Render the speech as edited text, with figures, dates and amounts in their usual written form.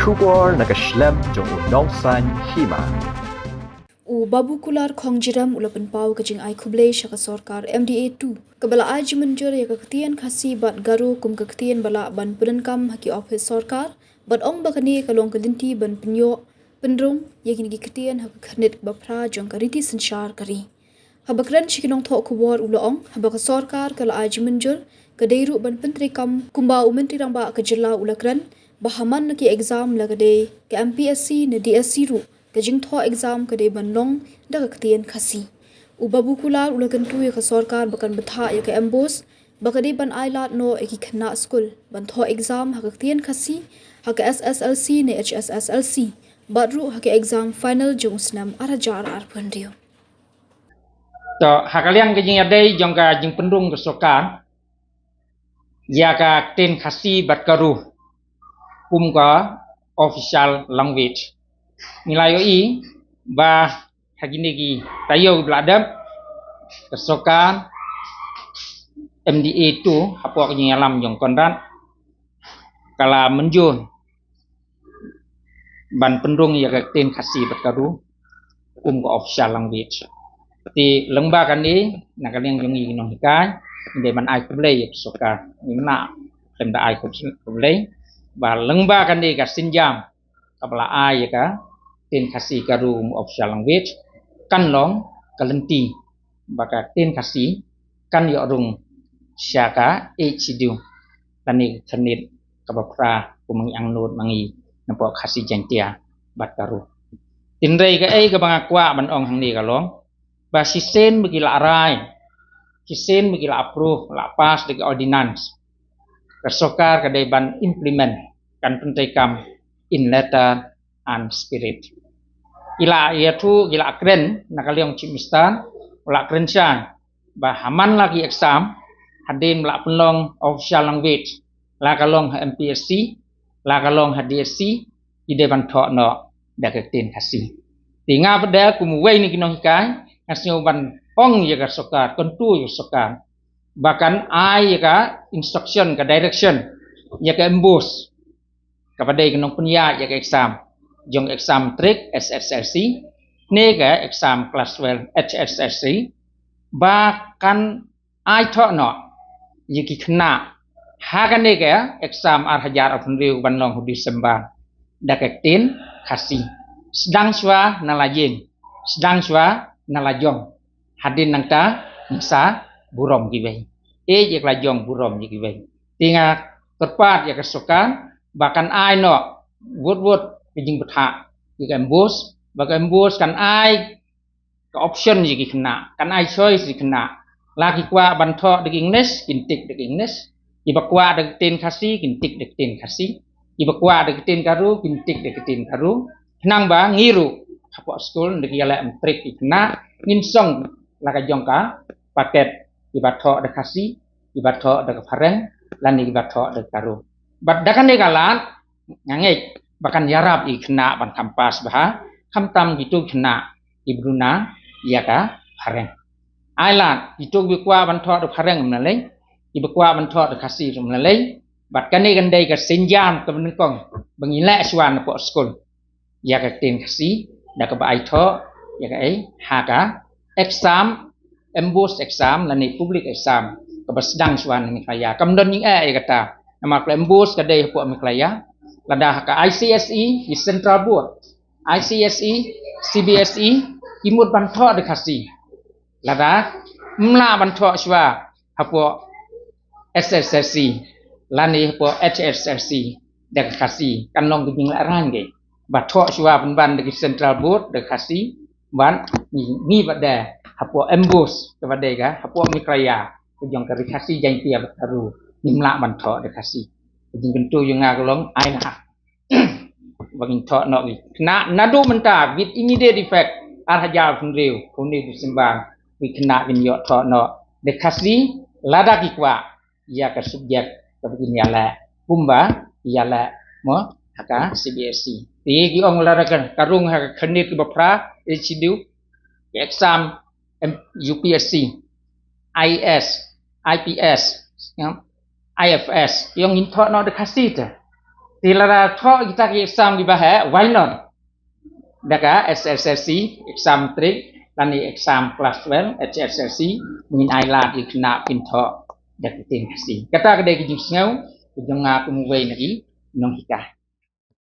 Shubor nakaslem jong unongsan hima. Babu kular khongjiram ulapan pau kajing ai kublai syaka sorkar MDA2 kabala aj menjur ya keketian khasi bat garu kum keketian bala ban perenkam haki office sorkar bat ong bakani kalong kelinti ban penyo pendrung yakin keketian hak khanit bapra jong kariti sensyar kari habakran shikinong thok kuwar ulaong habak sorkar kala aj menjur kadairu ban pentri kam kumba menteri ramba kejela ulakran bahaman naki exam lagade ke MPSC na DSC ru kajing tho exam kadai banlong da kaktian khasi babu kular ulakan tu ya ka sorkar bakan betha ya ka embos bakade ban ailat no eki khna school ban tho exam ha kaktian khasi ha ka SSLC ne HSSLC badru ha ka exam final jong snam arajar ar pandrio to hakaliang kajing adai jong ka jing pendung ke sorkar ya ka ten khasi bat karu ka official language nilai i ba hagini gi tayo bladam kesokan MDA tu apa kini alam jong kondan kala menjun ban pendung ya ten khasi berkaru ko official language ti lengba kan ni nakaliang jong i nong hikai inde man ai kublai kesokan na tenda ai kublai ba lengba kan ni ka sinjam kapala ai ka tin khasi karu official language kan long kalenti baka tin khasi kan yo rung syaka HDU tani khanit kabapra kumang ang nod mangi nampo khasi jantia bat karu tin rei ka ai ka bangakwa ban ong hang ni kalong ba sisen begila arai sisen begila approve la pas de ordinance kesokar kadai ban implement kan pentekam in letter and spirit ila iatu gila kren nakaliong cimistan ula krensan bahaman lagi exam hadin la penlong official language la kalong MPSC la kalong HDSC ide ban tho no da ketin khasi tinga pada kumuwei ni kinong hikai ngasnyo ban ong ya ka sokar kontu ya sokar bahkan ai ya ka instruction ka direction ya ka embos kepada kinong punya ya ka exam jong exam trik SSLC nega exam kelas 12 HSLC bahkan ai tho no yiki khna hagan nega exam arhajar apnriu banlong hudi sembang dakektin khasi sedang swa nalajing sedang swa nalajong hadin nangta nisa burom giwei je lajong burom giwei tinga terpat ya kesukan bahkan ai no wud kijing betha jika embos kan ai ke option jiki kena kan ai choice jiki kena lagi kwa bantho de English kintik de English ibakwa de tin khasi kintik de tin khasi ibakwa de tin karu kintik de tin karu nang ba ngiru hapo school de yala trik kena nginsong laga jongka paket ibatho de khasi ibatho de fareng lan ibatho de karu bat dakan de galan ngangek bahkan yarab i kena ban kampas bah kamtam gitu kena ibruna ya ka hareng ailan itu bikwa ban tho de hareng menalai ibakwa ban tho de khasi menalai bat kane gandai ka senjam ke benengkong bengila swan po skol ya ka tin khasi da ka bai tho ya ka ai ha ka exam embos exam lani public exam ka basdang swan ni kaya kamdon ning kata nama embos ka dei po miklaya lada ka ICSE di Central Board ICSE CBSE imut bantho de khasi lada mla bantho swa hapo SSLC lani hapo HSLC de khasi kanong ging la ran ge batho swa ban de Central Board de khasi ban ni bada hapo embos ke bade ga hapo mikraya kejong kari khasi jantia baru nimla bantho de khasi jing bentu yung ngaglong ai na bagin tho no na nadu menta with immediate effect arhaja funreu kuni disembang wi kena bin yo tho no de khasi lada kikwa ya ka subjek ka begin yala bumba yala mo haka CBSC ti gi ong lara kan karung ha khanit bapra HDU exam UPSC IS IPS IFS yung intho no de khasi ta Tilara thok kita ke exam di bahaya, why not? Daka SSLC, exam trik, lani exam class 12, HSLC, min ailat ikna pinthok dak tin kasi. Kata kedai kijing sengau, kujung ngaku muwei nagi nong hikah.